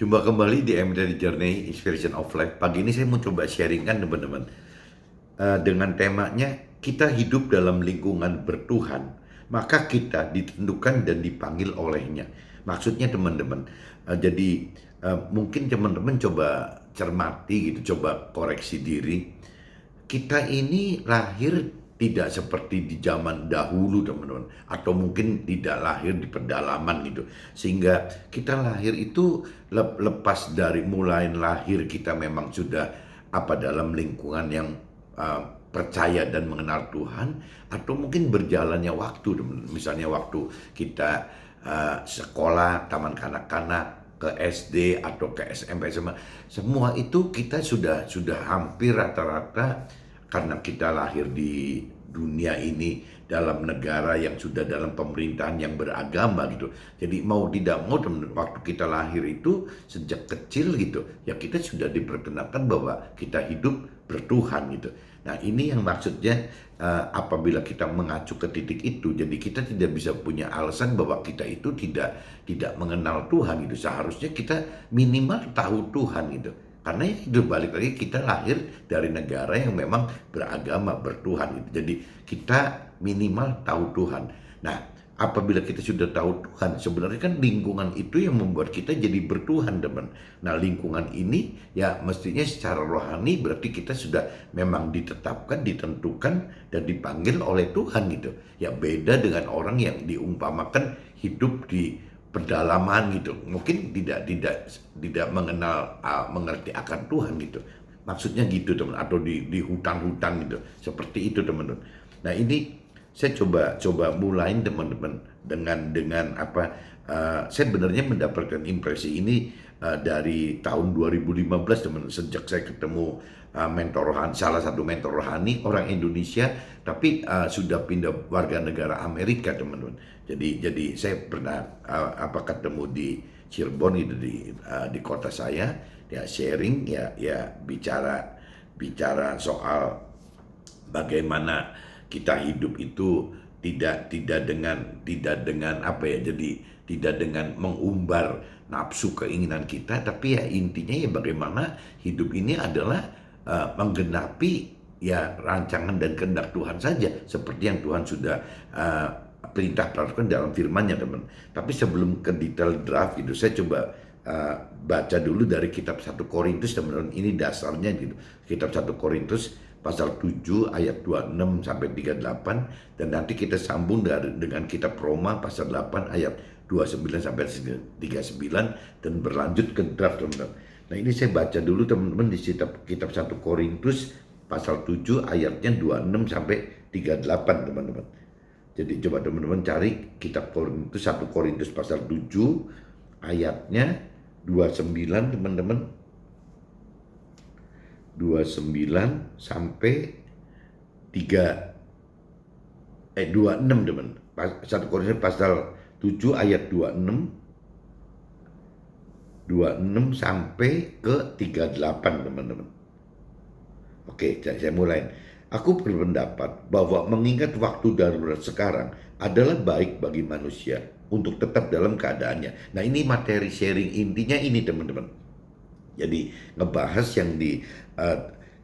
Jumpa kembali di MDR Journey Inspiration of Life. Pagi ini saya mau coba sharingkan teman-teman dengan temanya kita hidup dalam lingkungan bertuhan, maka kita ditentukan dan dipanggil olehnya. Maksudnya teman-teman, mungkin teman-teman coba cermati gitu, coba koreksi diri. Kita ini lahir tidak seperti di zaman dahulu teman-teman, atau mungkin tidak lahir di pedalaman gitu, sehingga kita lahir itu lepas dari mulai lahir kita memang sudah dalam lingkungan yang percaya dan mengenal Tuhan, atau mungkin berjalannya waktu teman-teman. Misalnya waktu kita sekolah taman kanak-kanak ke SD atau ke SMP SMA, semua itu kita sudah hampir rata-rata, karena kita lahir di dunia ini dalam negara yang sudah dalam pemerintahan yang beragama gitu. Jadi mau tidak mau waktu kita lahir itu sejak kecil gitu, ya kita sudah diperkenalkan bahwa kita hidup bertuhan gitu. Nah ini yang maksudnya apabila kita mengacu ke titik itu, jadi kita tidak bisa punya alasan bahwa kita itu tidak mengenal Tuhan gitu. Seharusnya kita minimal tahu Tuhan gitu. Karena itu balik lagi kita lahir dari negara yang memang beragama, bertuhan gitu. Jadi kita minimal tahu Tuhan. Nah, apabila kita sudah tahu Tuhan, sebenarnya kan lingkungan itu yang membuat kita jadi bertuhan, teman. Nah, lingkungan ini ya mestinya secara rohani berarti kita sudah memang ditetapkan, ditentukan, dan dipanggil oleh Tuhan gitu. Ya beda dengan orang yang diumpamakan hidup di pedalaman gitu, mungkin tidak mengenal mengerti akan Tuhan gitu, maksudnya gitu teman, atau di hutan-hutan gitu, seperti itu teman-teman. Nah ini saya coba mulai teman-teman dengan saya benarnya mendapatkan impresi ini dari tahun 2015 teman, sejak saya ketemu mentor rohani, salah satu mentor rohani orang Indonesia, tapi sudah pindah warga negara Amerika teman-teman. Jadi saya pernah ketemu di Cirebon gitu, di kota saya, ya sharing, ya bicara soal bagaimana kita hidup itu tidak dengan jadi tidak dengan mengumbar nafsu keinginan kita, tapi ya intinya ya bagaimana hidup ini adalah menggenapi ya rancangan dan kehendak Tuhan saja, seperti yang Tuhan sudah perintahkan dalam firman-Nya teman. Tapi sebelum ke detail draft gitu, saya coba baca dulu dari kitab 1 Korintus teman-teman. Ini dasarnya gitu. Kitab 1 Korintus pasal 7 ayat 26 sampai 38, dan nanti kita sambung dengan kitab Roma pasal 8 ayat 29 sampai 39 dan berlanjut ke draft teman-teman. Nah, ini saya baca dulu teman-teman di kitab 1 Korintus pasal 7 ayatnya 26 sampai 38 teman-teman. Jadi coba teman-teman cari kitab Korintus, 1 Korintus pasal 7 ayatnya 29 teman-teman. 29 sampai 26 teman. 1 Korintus pasal 7 ayat 26 sampai ke 38 teman-teman. Oke, saya mulai. Aku berpendapat bahwa mengingat waktu darurat sekarang adalah baik bagi manusia untuk tetap dalam keadaannya. Nah, ini materi sharing intinya ini teman-teman. Jadi ngebahas yang di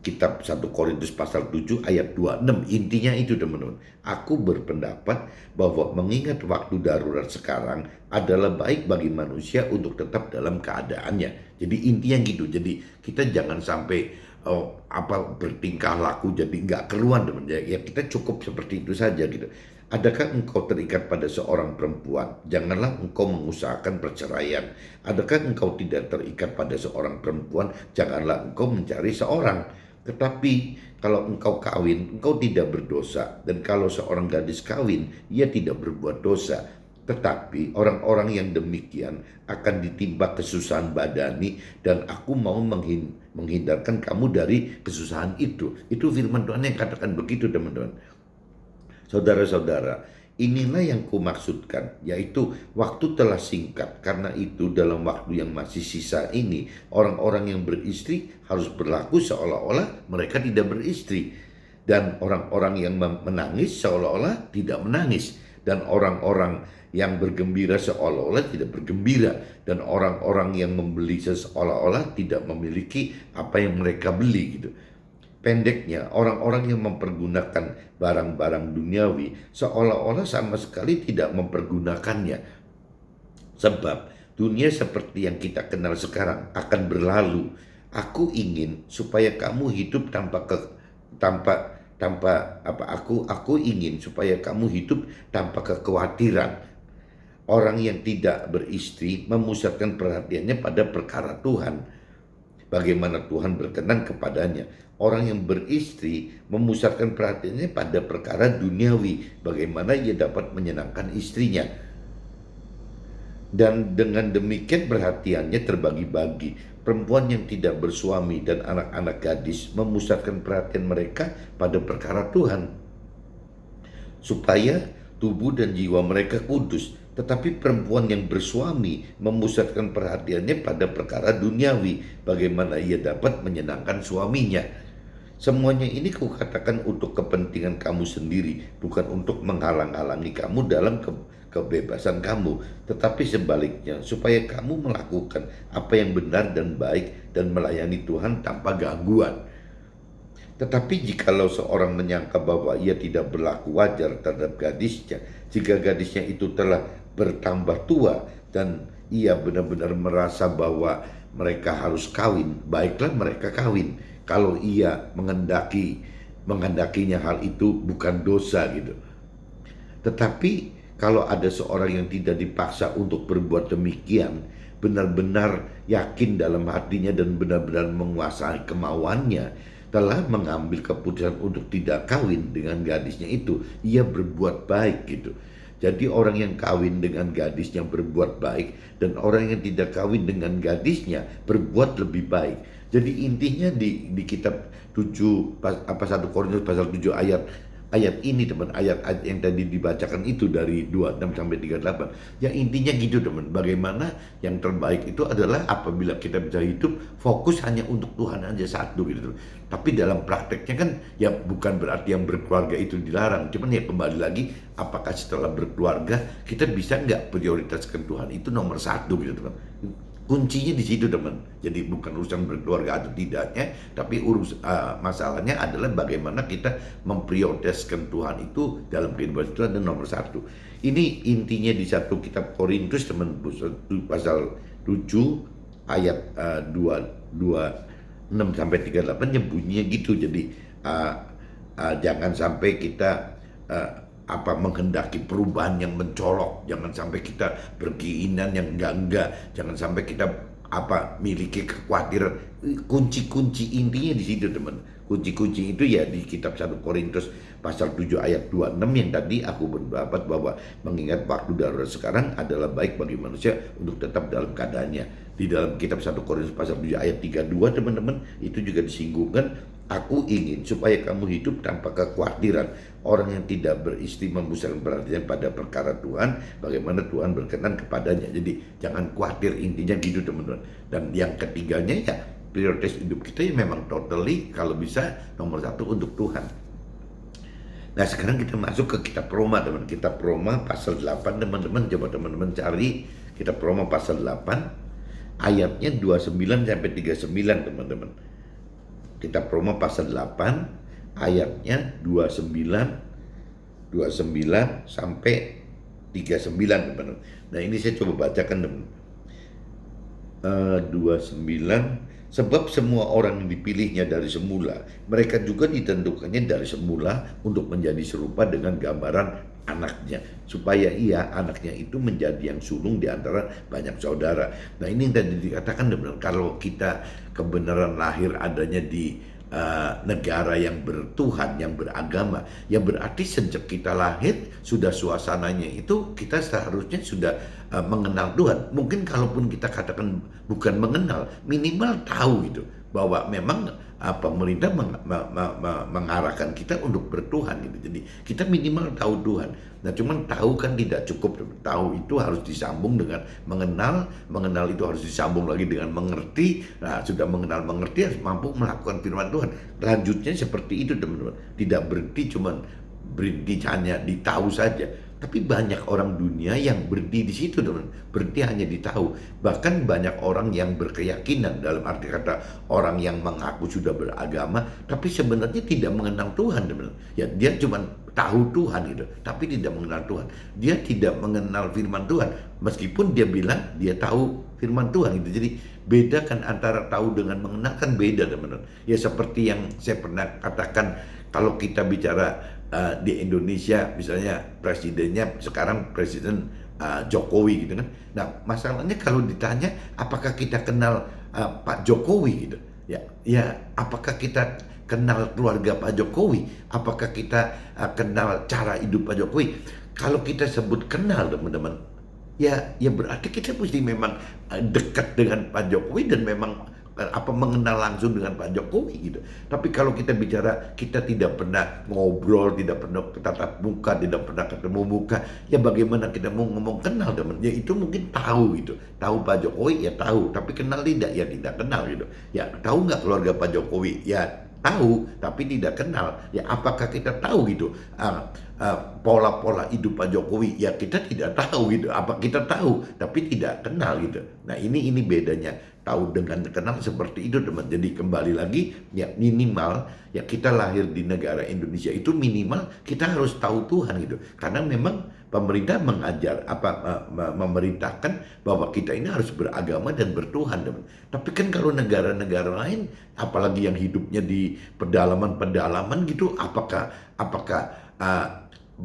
kitab 1 Korintus pasal 7 ayat 26, intinya itu teman-teman. Aku berpendapat bahwa mengingat waktu darurat sekarang adalah baik bagi manusia untuk tetap dalam keadaannya. Jadi intinya gitu. Jadi kita jangan sampai bertingkah laku jadi nggak keruan teman. Ya kita cukup seperti itu saja gitu. Adakah engkau terikat pada seorang perempuan? Janganlah engkau mengusahakan perceraian. Adakah engkau tidak terikat pada seorang perempuan? Janganlah engkau mencari seorang. Tetapi kalau engkau kawin, engkau tidak berdosa. Dan kalau seorang gadis kawin, ia tidak berbuat dosa. Tetapi orang-orang yang demikian akan ditimpa kesusahan badani, dan aku mau menghindarkan kamu dari kesusahan itu. Itu firman Tuhan yang katakan begitu teman-teman. Saudara-saudara, inilah yang kumaksudkan, yaitu waktu telah singkat. Karena itu dalam waktu yang masih sisa ini, orang-orang yang beristri harus berlaku seolah-olah mereka tidak beristri. Dan orang-orang yang menangis seolah-olah tidak menangis. Dan orang-orang yang bergembira seolah-olah tidak bergembira, dan orang-orang yang membeli seolah-olah tidak memiliki apa yang mereka beli gitu. Pendeknya, orang-orang yang mempergunakan barang-barang duniawi seolah-olah sama sekali tidak mempergunakannya. Sebab dunia seperti yang kita kenal sekarang akan berlalu. Aku ingin supaya kamu hidup tanpa tanpa apa aku ingin supaya kamu hidup tanpa kekhawatiran. Orang yang tidak beristri memusatkan perhatiannya pada perkara Tuhan, bagaimana Tuhan berkenan kepadanya. Orang yang beristri memusatkan perhatiannya pada perkara duniawi, bagaimana ia dapat menyenangkan istrinya. Dan dengan demikian perhatiannya terbagi-bagi. Perempuan yang tidak bersuami dan anak-anak gadis memusatkan perhatian mereka pada perkara Tuhan, supaya tubuh dan jiwa mereka kudus. Tetapi perempuan yang bersuami memusatkan perhatiannya pada perkara duniawi, bagaimana ia dapat menyenangkan suaminya. Semuanya ini kukatakan untuk kepentingan kamu sendiri, bukan untuk menghalang-halangi kamu dalam kebebasan kamu, tetapi sebaliknya supaya kamu melakukan apa yang benar dan baik dan melayani Tuhan tanpa gangguan. Tetapi jikalau seorang menyangka bahwa ia tidak berlaku wajar terhadap gadisnya, jika gadisnya itu telah bertambah tua dan ia benar-benar merasa bahwa mereka harus kawin, baiklah mereka kawin. Kalau ia menghendakinya hal itu bukan dosa gitu. Tetapi kalau ada seorang yang tidak dipaksa untuk berbuat demikian, benar-benar yakin dalam hatinya dan benar-benar menguasai kemauannya, telah mengambil keputusan untuk tidak kawin dengan gadisnya itu, ia berbuat baik gitu. Jadi orang yang kawin dengan gadisnya berbuat baik, dan orang yang tidak kawin dengan gadisnya berbuat lebih baik. Jadi intinya di kitab 7 1 Korintus pasal 7 ayat ini teman, ayat yang tadi dibacakan itu dari 26 sampai 38. Ya intinya gitu teman, bagaimana yang terbaik itu adalah apabila kita bisa hidup fokus hanya untuk Tuhan aja satu gitu. Tapi dalam prakteknya kan ya bukan berarti yang berkeluarga itu dilarang, cuman ya kembali lagi apakah setelah berkeluarga kita bisa nggak prioritaskan Tuhan itu nomor satu gitu teman. Kuncinya di situ teman. Jadi bukan urusan berkeluarga atau tidaknya, tapi masalahnya adalah bagaimana kita memprioritaskan Tuhan itu dalam kehidupan itu ada nomor satu. Ini intinya di satu kitab Korintus teman, pasal 7 ayat 26 sampai 38 bunyinya gitu. Jadi jangan sampai kita menghendaki perubahan yang mencolok, jangan sampai kita berkeinginan yang enggak, jangan sampai kita miliki kekhawatiran. Kunci-kunci intinya di situ teman. Kunci-kunci itu ya di kitab 1 Korintus pasal 7 ayat 26 yang tadi aku berpendapat bahwa mengingat waktu darurat sekarang adalah baik bagi manusia untuk tetap dalam keadaannya. Di dalam kitab 1 Korintus pasal 7 ayat 32 teman-teman itu juga disinggungkan, aku ingin supaya kamu hidup tanpa kekhawatiran. Orang yang tidak beristri memusatkan perhatian pada perkara Tuhan, bagaimana Tuhan berkenan kepadanya. Jadi jangan khawatir, intinya gitu teman-teman. Dan yang ketiganya ya prioritas hidup kita ya memang totally kalau bisa nomor satu untuk Tuhan. Nah sekarang kita masuk ke kitab Roma teman. Kitab Roma pasal 8 teman-teman, coba teman-teman cari kitab Roma pasal 8 ayatnya 29 sampai 39 teman-teman. Kitab Roma pasal 8 ayatnya 29 sampai 39 teman-teman. Nah ini saya coba bacakan teman. 29, sebab semua orang yang dipilihnya dari semula, mereka juga ditentukannya dari semula untuk menjadi serupa dengan gambaran anaknya, supaya anaknya itu menjadi yang sulung di antara banyak saudara. Nah ini yang tadi dikatakan teman, kalau kita kebenaran lahir adanya di negara yang bertuhan, yang beragama, ya berarti sejak kita lahir sudah suasananya itu kita seharusnya sudah mengenal Tuhan. Mungkin kalaupun kita katakan bukan mengenal, minimal tahu gitu bahwa memang pemerintah mengarahkan kita untuk bertuhan gitu. Jadi kita minimal tahu Tuhan. Nah cuman tahu kan tidak cukup. Tahu itu harus disambung dengan mengenal itu harus disambung lagi dengan mengerti. Nah sudah mengerti harus mampu melakukan firman Tuhan. Lanjutnya seperti itu teman-teman. Tidak berhenti cuman berhenti hanya ditahu saja. Tapi banyak orang dunia yang berhenti di situ, teman. Berhenti hanya di tahu. Bahkan banyak orang yang berkeyakinan, dalam arti kata orang yang mengaku sudah beragama, tapi sebenarnya tidak mengenal Tuhan, teman. Ya, dia cuma tahu Tuhan gitu, tapi tidak mengenal Tuhan. Dia tidak mengenal firman Tuhan, meskipun dia bilang dia tahu firman Tuhan gitu. Jadi bedakan antara tahu dengan mengenal kan beda, teman-teman. Ya seperti yang saya pernah katakan, kalau kita bicara di Indonesia, misalnya presidennya sekarang Presiden Jokowi gitu kan. Nah, masalahnya kalau ditanya apakah kita kenal Pak Jokowi gitu. Ya, ya apakah kita kenal keluarga Pak Jokowi? Apakah kita kenal cara hidup Pak Jokowi? Kalau kita sebut kenal, teman-teman, ya berarti kita mesti memang dekat dengan Pak Jokowi dan memang mengenal langsung dengan Pak Jokowi gitu. Tapi kalau kita bicara kita tidak pernah ngobrol, tidak pernah tatap muka, tidak pernah ketemu muka, ya bagaimana kita mau ngomong kenal, teman? Ya itu mungkin tahu gitu. Tahu Pak Jokowi ya tahu, tapi kenal tidak ya tidak kenal gitu. Ya tahu nggak keluarga Pak Jokowi? Ya tahu, tapi tidak kenal. Ya apakah kita tahu gitu pola-pola hidup Pak Jokowi? Ya kita tidak tahu gitu. Apa kita tahu tapi tidak kenal gitu. Nah ini bedanya tahu dengan kenal seperti itu, teman. Jadi kembali lagi, ya minimal ya kita lahir di negara Indonesia itu minimal kita harus tahu Tuhan gitu. Karena memang pemerintah mengajar memerintahkan bahwa kita ini harus beragama dan bertuhan, teman. Tapi kan kalau negara-negara lain, apalagi yang hidupnya di pedalaman-pedalaman gitu, apakah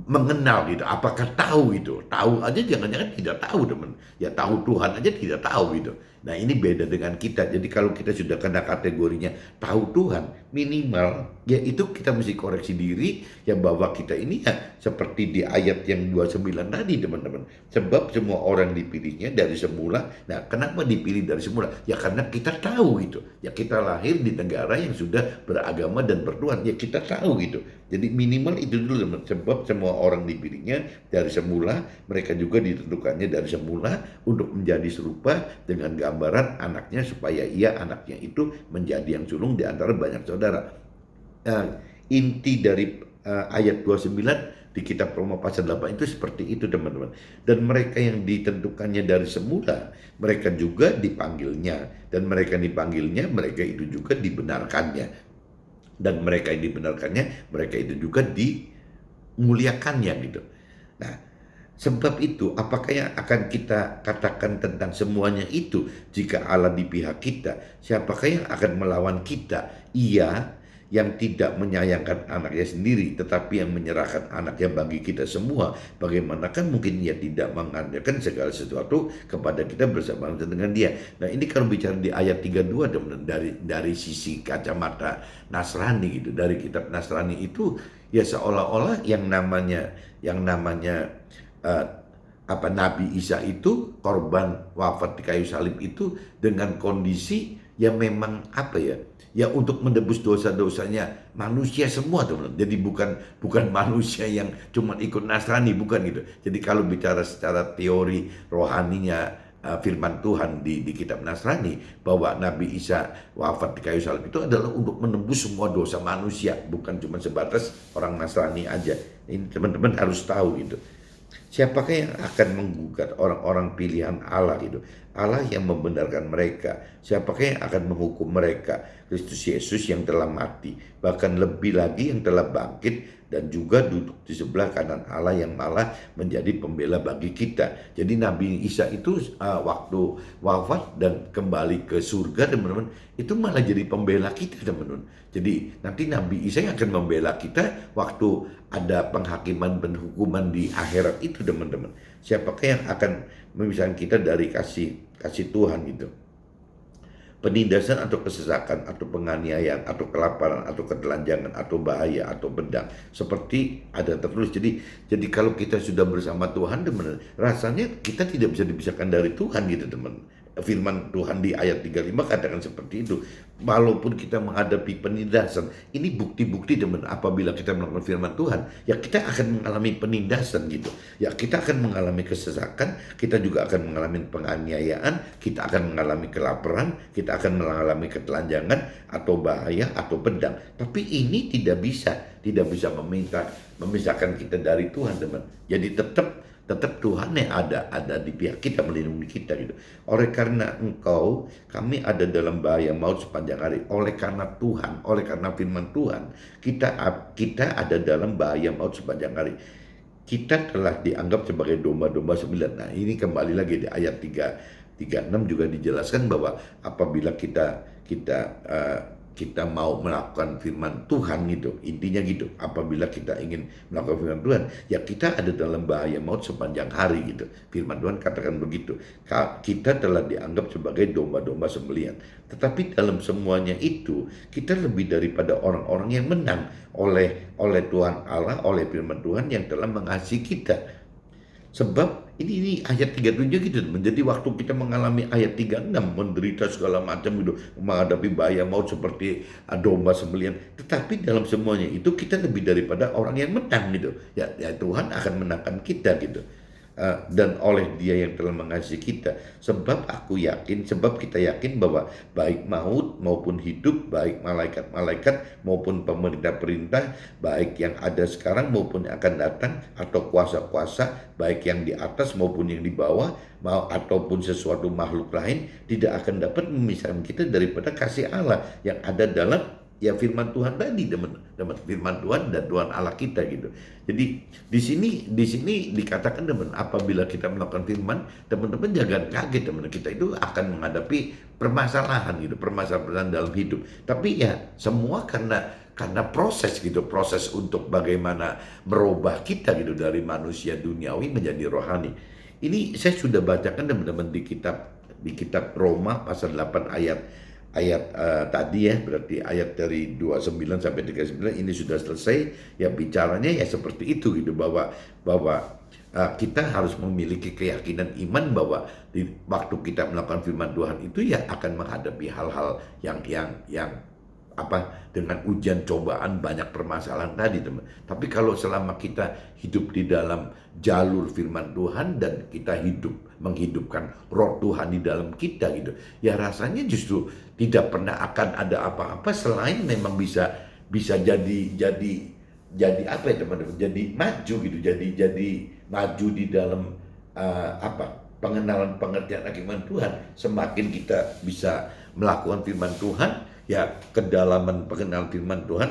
mengenal gitu, apakah tahu gitu? Tahu aja jangan-jangan tidak tahu, teman. Ya tahu Tuhan aja tidak tahu gitu. Nah ini beda dengan kita. Jadi kalau kita sudah kena kategorinya tahu Tuhan, minimal ya itu kita mesti koreksi diri ya bahwa kita ini ya seperti di ayat yang 29 tadi, teman-teman. Sebab semua orang dipilihnya dari semula. Nah kenapa dipilih dari semula? Ya karena kita tahu gitu. Ya kita lahir di negara yang sudah beragama dan bertuhan. Ya kita tahu gitu. Jadi minimal itu dulu, teman. Sebab semua orang dipilihnya dari semula, mereka juga ditentukannya dari semula untuk menjadi serupa dengan gambaran anaknya, supaya ia anaknya itu menjadi yang sulung di antara banyak saudara. Inti dari ayat 29 di kitab Roma pasal 8 itu seperti itu, teman-teman. Dan mereka yang ditentukannya dari semula, mereka juga dipanggilnya. Dan mereka dipanggilnya, mereka itu juga dibenarkannya. Dan mereka yang dibenarkannya, mereka itu juga dimuliakannya gitu. Nah, sebab itu, apakah yang akan kita katakan tentang semuanya itu? Jika Allah di pihak kita, siapakah yang akan melawan kita? Ia yang tidak menyayangkan anaknya sendiri, tetapi yang menyerahkan anaknya bagi kita semua. Bagaimanakah mungkin ia tidak mengajarkan segala sesuatu kepada kita bersama dengan dia? Nah ini kalau bicara di ayat 32, dari sisi kacamata Nasrani gitu, dari kitab Nasrani itu, ya seolah-olah yang namanya Nabi Isa itu korban wafat di kayu salib itu dengan kondisi yang memang ya untuk menebus dosa-dosanya manusia semua, teman. Jadi bukan manusia yang cuma ikut Nasrani, bukan gitu. Jadi kalau bicara secara teori rohaninya firman Tuhan di kitab Nasrani, bahwa Nabi Isa wafat di kayu salib itu adalah untuk menembus semua dosa manusia, bukan cuma sebatas orang Nasrani aja. Ini teman-teman harus tahu gitu. Siapakah yang akan menggugat orang-orang pilihan Allah itu? Allah yang membenarkan mereka. Siapakah yang akan menghukum mereka? Kristus Yesus yang telah mati, bahkan lebih lagi yang telah bangkit dan juga duduk di sebelah kanan Allah yang malah menjadi pembela bagi kita. Jadi Nabi Isa itu waktu wafat dan kembali ke surga, teman-teman, itu malah jadi pembela kita, teman-teman. Jadi nanti Nabi Isa yang akan membela kita waktu ada penghakiman dan hukuman di akhirat itu, teman-teman. Siapakah yang akan memisahkan kita dari kasih Tuhan itu? Penindasan atau kesesakan atau penganiayaan atau kelaparan atau ketelanjangan atau bahaya atau pedang, seperti ada tertulis. Jadi kalau kita sudah bersama Tuhan, teman, rasanya kita tidak bisa dipisahkan dari Tuhan gitu, teman. firman Tuhan di ayat 35 katakan seperti itu. Walaupun kita menghadapi penindasan, ini bukti-bukti teman, apabila kita melakukan firman Tuhan, ya kita akan mengalami penindasan gitu. Ya kita akan mengalami kesesakan, kita juga akan mengalami penganiayaan, kita akan mengalami kelaparan, kita akan mengalami ketelanjangan atau bahaya atau pedang. Tapi ini tidak bisa memisahkan kita dari Tuhan, teman. Jadi tetap Tuhan yang ada di pihak kita, melindungi kita gitu. Oleh karena kami ada dalam bahaya maut sepanjang hari. Oleh karena Tuhan, oleh karena firman Tuhan, kita ada dalam bahaya maut sepanjang hari. Kita telah dianggap sebagai domba-domba sembilan. Nah, ini kembali lagi di ayat 36 juga dijelaskan bahwa apabila kita mau melakukan firman Tuhan gitu, intinya gitu, apabila kita ingin melakukan firman Tuhan, ya kita ada dalam bahaya maut sepanjang hari gitu. Firman Tuhan katakan begitu, kita telah dianggap sebagai domba-domba sembelihan. Tetapi dalam semuanya itu, kita lebih daripada orang-orang yang menang oleh Tuhan Allah, oleh firman Tuhan yang telah mengasihi kita. Sebab ini ayat 37 gitu. Menjadi waktu kita mengalami ayat 36, menderita segala macam gitu, menghadapi bahaya maut seperti domba sembelihan. Tetapi dalam semuanya itu kita lebih daripada orang yang menang gitu. Ya Tuhan akan menangkan kita gitu. Dan oleh Dia yang telah mengasihi kita. Sebab kita yakin bahwa baik maut maupun hidup, baik malaikat-malaikat maupun pemerintah-perintah, baik yang ada sekarang maupun yang akan datang, atau kuasa-kuasa, baik yang di atas maupun yang di bawah, ataupun sesuatu makhluk lain, tidak akan dapat memisahkan kita daripada kasih Allah yang ada dalam firman Tuhan tadi, teman, firman Tuhan dan Tuhan Allah kita gitu. Jadi di sini dikatakan, teman, apabila kita melakukan firman, teman-teman jangan kaget, teman, kita itu akan menghadapi permasalahan gitu, permasalahan dalam hidup. Tapi ya semua karena proses gitu, proses untuk bagaimana merubah kita gitu dari manusia duniawi menjadi rohani. Ini saya sudah bacakan, teman-teman, di kitab Roma pasal 8 ayat tadi ya, berarti ayat dari 29 sampai 39 ini sudah selesai. Ya bicaranya ya seperti itu gitu, bahwa kita harus memiliki keyakinan iman bahwa di waktu kita melakukan firman Tuhan itu ya akan menghadapi hal-hal yang dengan ujian, cobaan, banyak permasalahan tadi, teman. Tapi kalau selama kita hidup di dalam jalur firman Tuhan dan kita menghidupkan roh Tuhan di dalam kita gitu, ya rasanya justru tidak pernah akan ada apa-apa selain memang bisa jadi apa ya, teman-teman, jadi maju gitu, jadi maju di dalam pengenalan pengertian firman Tuhan. Semakin kita bisa melakukan firman Tuhan, ya kedalaman pengenalan firman Tuhan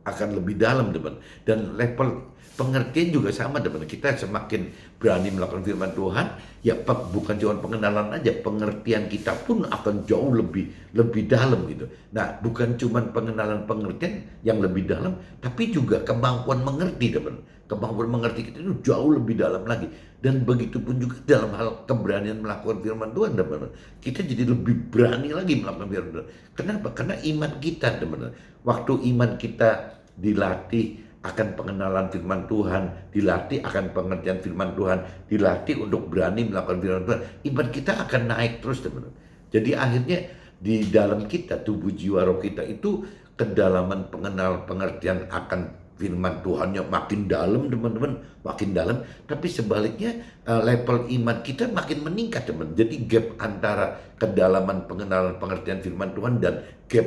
akan lebih dalam, teman. Dan level pengertian juga sama, teman. Kita semakin berani melakukan firman Tuhan, ya bukan cuma pengenalan aja, pengertian kita pun akan jauh lebih dalam gitu. Nah, bukan cuma pengertian yang lebih dalam, tapi juga kemampuan mengerti, teman. Kemampuan mengerti kita itu jauh lebih dalam lagi. Dan begitu pun juga dalam hal keberanian melakukan firman Tuhan, teman-teman. Kita jadi lebih berani lagi melakukan firman Tuhan. Kenapa? Karena iman kita, teman-teman. Waktu iman kita dilatih akan pengenalan firman Tuhan, dilatih akan pengertian firman Tuhan, dilatih untuk berani melakukan firman Tuhan, iman kita akan naik terus, teman-teman. Jadi akhirnya di dalam kita, tubuh jiwa roh kita itu kedalaman pengertian akan firman Tuhannya makin dalam, teman-teman, makin dalam. Tapi sebaliknya level iman kita makin meningkat, teman. Jadi gap antara kedalaman pengenalan pengertian firman Tuhan dan gap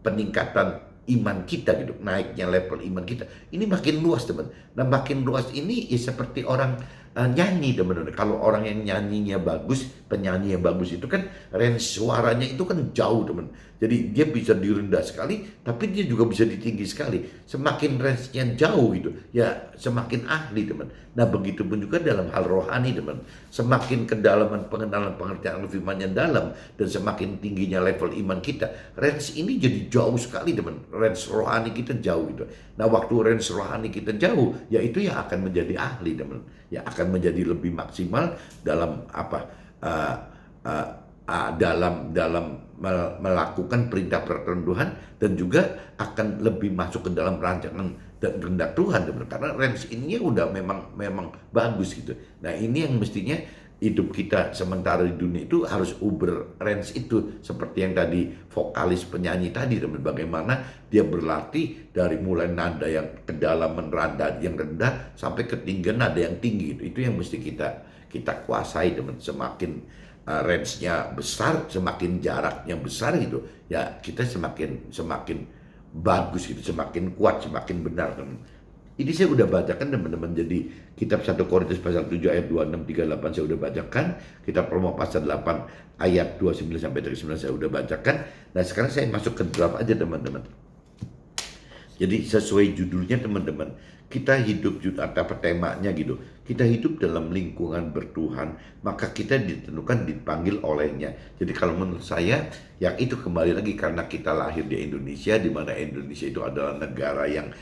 peningkatan iman kita gitu, naiknya level iman kita ini makin luas, teman. Nah, makin luas ini ya seperti orang nyanyi, teman-teman. Kalau orang yang nyanyinya bagus, penyanyi yang bagus itu kan range suaranya itu kan jauh, teman. Jadi dia bisa direndah sekali, tapi dia juga bisa ditinggi sekali. Semakin range-nya jauh gitu, ya semakin ahli, teman. Nah, begitu pun juga dalam hal rohani, teman. Semakin kedalaman pengenalan pengertian firman-Nya dalam dan semakin tingginya level iman kita, range ini jadi jauh sekali, teman. Range rohani kita jauh gitu. Nah, waktu range rohani kita jauh, ya itu yang akan menjadi ahli, teman. Ya akan menjadi lebih maksimal dalam dalam melakukan perintah-perintah Tuhan, dan juga akan lebih masuk ke dalam rancangan dan kehendak Tuhan, teman. Karena range ininya udah memang bagus gitu. Nah, ini yang mestinya hidup kita sementara di dunia itu harus uber range itu, seperti yang tadi vokalis penyanyi tadi, teman, bagaimana dia berlatih dari mulai nada yang kedalaman, nada yang rendah sampai ketinggian nada yang tinggi. Itu yang mesti kita kuasai, teman. Semakin range-nya besar, semakin jaraknya besar gitu, ya kita semakin bagus gitu, semakin kuat, semakin benar, teman. Ini saya udah bacakan, teman-teman. Jadi kitab 1 Korintus pasal 7 ayat 26, 38 saya udah bacakan. Kitab Roma pasal 8 ayat 29 sampai 39 saya udah bacakan. Nah, sekarang saya masuk ke draft aja, teman-teman. Jadi sesuai judulnya, teman-teman, kita hidup apa temanya gitu. Kita hidup dalam lingkungan bertuhan, maka kita ditentukan dipanggil olehnya. Jadi kalau menurut saya, yang itu kembali lagi karena kita lahir di Indonesia, di mana Indonesia itu adalah negara yang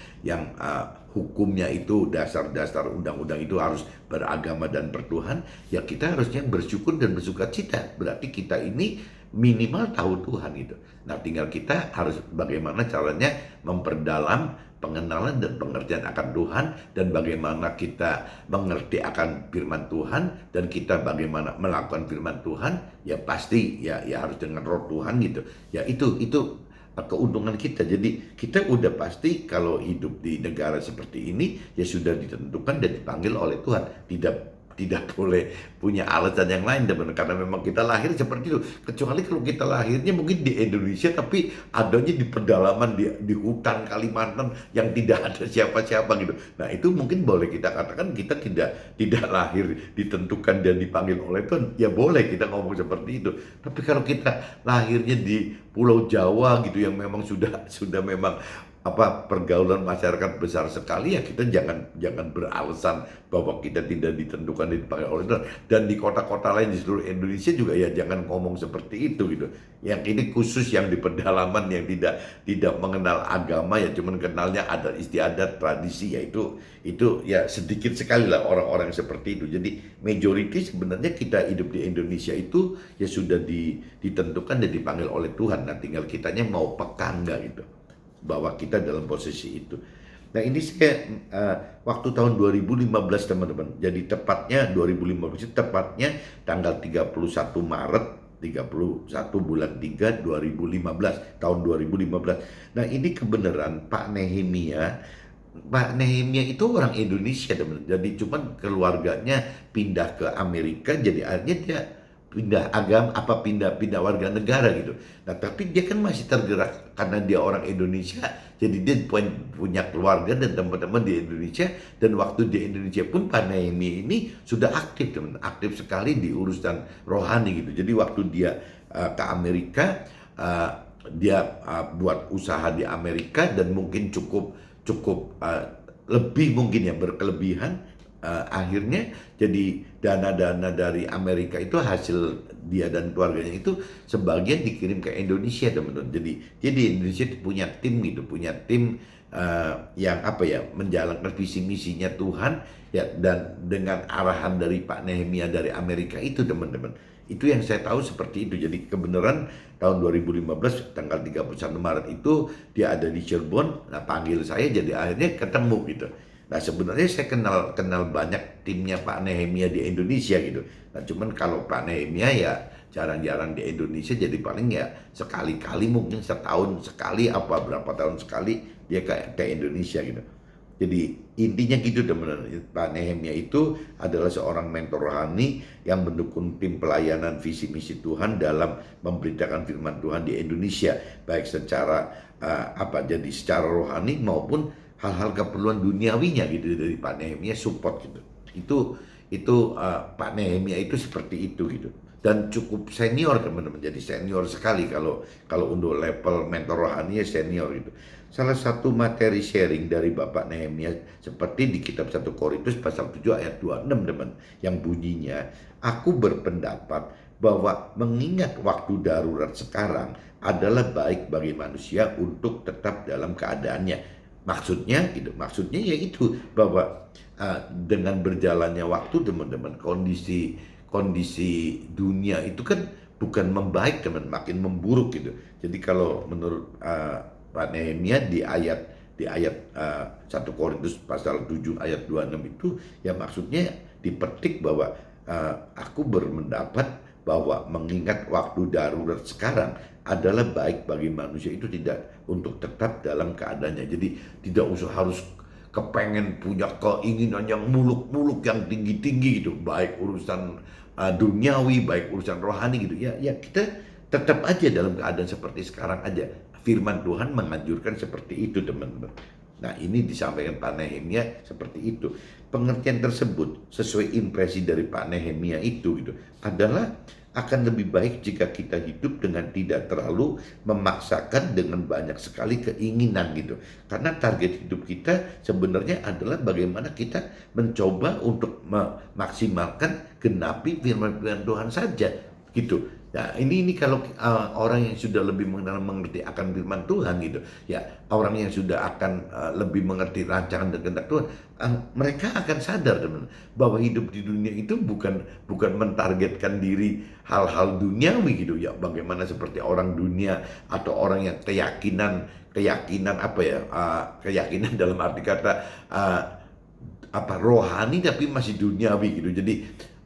hukumnya itu dasar-dasar undang-undang itu harus beragama dan bertuhan. Ya kita harusnya bersyukur dan bersukacita. Berarti kita ini minimal tahu Tuhan gitu. Nah, tinggal kita harus bagaimana caranya memperdalam pengenalan dan pengertian akan Tuhan, dan bagaimana kita mengerti akan firman Tuhan, dan kita bagaimana melakukan firman Tuhan, ya pasti ya harus dengan roh Tuhan gitu. Ya itu keuntungan kita. Jadi kita udah pasti kalau hidup di negara seperti ini ya sudah ditentukan dan dipanggil oleh Tuhan. Tidak boleh punya alasan yang lain, teman, karena memang kita lahir seperti itu. Kecuali kalau kita lahirnya mungkin di Indonesia tapi adanya di pedalaman, di hutan Kalimantan yang tidak ada siapa-siapa gitu. Nah, itu mungkin boleh kita katakan kita tidak lahir ditentukan dan dipanggil oleh Tuhan. Ya boleh kita ngomong seperti itu. Tapi kalau kita lahirnya di Pulau Jawa gitu yang memang sudah memang pergaulan masyarakat besar sekali, ya kita jangan beralasan bahwa kita tidak ditentukan dipanggil oleh Tuhan. Dan di kota-kota lain di seluruh Indonesia juga ya jangan ngomong seperti itu gitu. Yang ini khusus yang di pedalaman yang tidak mengenal agama, ya cuman kenalnya adat istiadat tradisi, ya itu ya sedikit sekali lah orang-orang seperti itu. Jadi majority sebenarnya kita hidup di Indonesia itu ya sudah ditentukan dan dipanggil oleh Tuhan. Nah, tinggal kitanya mau peka enggak gitu bahwa kita dalam posisi itu. Nah, ini saya waktu tahun 2015, teman-teman. Jadi tepatnya 2015, tepatnya tanggal 31 Maret, 31 bulan 3 2015, tahun 2015. Nah, ini kebenaran Pak Nehemia itu orang Indonesia, teman. Jadi cuman keluarganya pindah ke Amerika, jadi akhirnya dia pindah agama, pindah warga negara gitu. Nah, tapi dia kan masih tergerak karena dia orang Indonesia, jadi dia punya keluarga dan teman-teman di Indonesia. Dan waktu di Indonesia pun Pak Nehemi ini sudah aktif, teman, aktif sekali di urusan rohani gitu. Jadi waktu dia ke Amerika, dia buat usaha di Amerika dan mungkin cukup lebih mungkin ya berkelebihan. Akhirnya jadi dana-dana dari Amerika itu hasil dia dan keluarganya itu sebagian dikirim ke Indonesia, teman-teman. Jadi di Indonesia itu punya tim gitu, punya tim yang menjalankan visi misinya Tuhan ya, dan dengan arahan dari Pak Nehemia dari Amerika itu, teman-teman. Itu yang saya tahu seperti itu. Jadi kebenaran tahun 2015 tanggal 31 Maret itu dia ada di Cirebon. Nah, panggil saya, jadi akhirnya ketemu gitu. Nah, sebenarnya saya kenal banyak timnya Pak Nehemia di Indonesia gitu. Nah, cuman kalau Pak Nehemia ya jarang-jarang di Indonesia, jadi paling ya sekali-kali, mungkin setahun sekali berapa tahun sekali dia ke Indonesia gitu. Jadi intinya gitu, teman-teman. Pak Nehemia itu adalah seorang mentor rohani yang mendukung tim pelayanan visi misi Tuhan dalam memberitakan firman Tuhan di Indonesia, baik secara jadi secara rohani maupun hal-hal keperluan duniawinya gitu dari Pak Nehemia support gitu. Itu Pak Nehemia itu seperti itu gitu. Dan cukup senior, teman-teman. Jadi senior sekali kalau untuk level mentor rohani senior gitu. Salah satu materi sharing dari Bapak Nehemia seperti di kitab 1 Korintus pasal 7 ayat 26, teman, yang bunyinya, aku berpendapat bahwa mengingat waktu darurat sekarang adalah baik bagi manusia untuk tetap dalam keadaannya. Maksudnya yaitu bahwa dengan berjalannya waktu, teman-teman, kondisi dunia itu kan bukan membaik, teman, makin memburuk gitu. Jadi kalau menurut Pak Nehemia di ayat 1 Korintus pasal 7 ayat 26 itu ya maksudnya dipetik bahwa aku berpendapat bahwa mengingat waktu darurat sekarang adalah baik bagi manusia itu tidak untuk tetap dalam keadaannya. Jadi tidak usah harus kepengen punya keinginan yang muluk-muluk, yang tinggi-tinggi gitu, baik urusan duniawi, baik urusan rohani gitu. Ya kita tetap aja dalam keadaan seperti sekarang aja. Firman Tuhan menganjurkan seperti itu, teman-teman. Nah, ini disampaikan Pak Nehemia seperti itu. Pengertian tersebut sesuai impresi dari Pak Nehemia itu gitu adalah akan lebih baik jika kita hidup dengan tidak terlalu memaksakan dengan banyak sekali keinginan gitu. Karena target hidup kita sebenarnya adalah bagaimana kita mencoba untuk memaksimalkan genapi firman-firman Tuhan saja gitu. Nah, ini kalau orang yang sudah lebih mengerti akan firman Tuhan gitu, ya orang yang sudah akan lebih mengerti rancangan dan kehendak Tuhan, mereka akan sadar teman bahwa hidup di dunia itu bukan mentargetkan diri hal-hal duniawi gitu ya. Bagaimana seperti orang dunia atau orang yang keyakinan apa ya, keyakinan dalam arti kata rohani tapi masih duniawi gitu. Jadi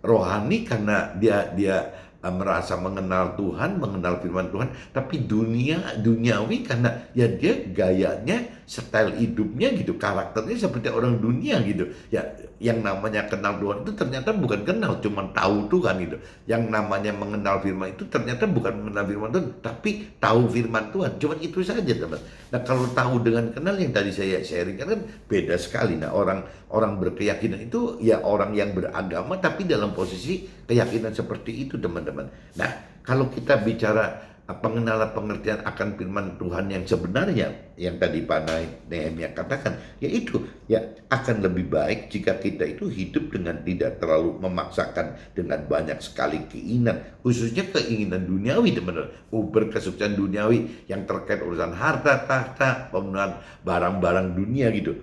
rohani karena dia merasa mengenal Tuhan, mengenal firman Tuhan, tapi duniawi karena ya dia gayanya, style hidupnya gitu, karakternya seperti orang dunia gitu. Ya, yang namanya kenal Tuhan itu ternyata bukan kenal, cuma tahu Tuhan gitu. Yang namanya mengenal firman itu ternyata bukan mengenal firman Tuhan, tapi tahu firman Tuhan. Cuma itu saja, teman. Nah, kalau tahu dengan kenal yang tadi saya sharing kan beda sekali. Nah, orang berkeyakinan itu ya orang yang beragama tapi dalam posisi keyakinan seperti itu, teman-teman. Nah, kalau kita bicara pengenalan pengertian akan firman Tuhan yang sebenarnya yang tadi Pak Nehemia katakan, yaitu ya akan lebih baik jika kita itu hidup dengan tidak terlalu memaksakan dengan banyak sekali keinginan, khususnya keinginan duniawi, teman-teman. Berkesuksesan duniawi yang terkait urusan harta tahta, penggunaan barang-barang dunia gitu,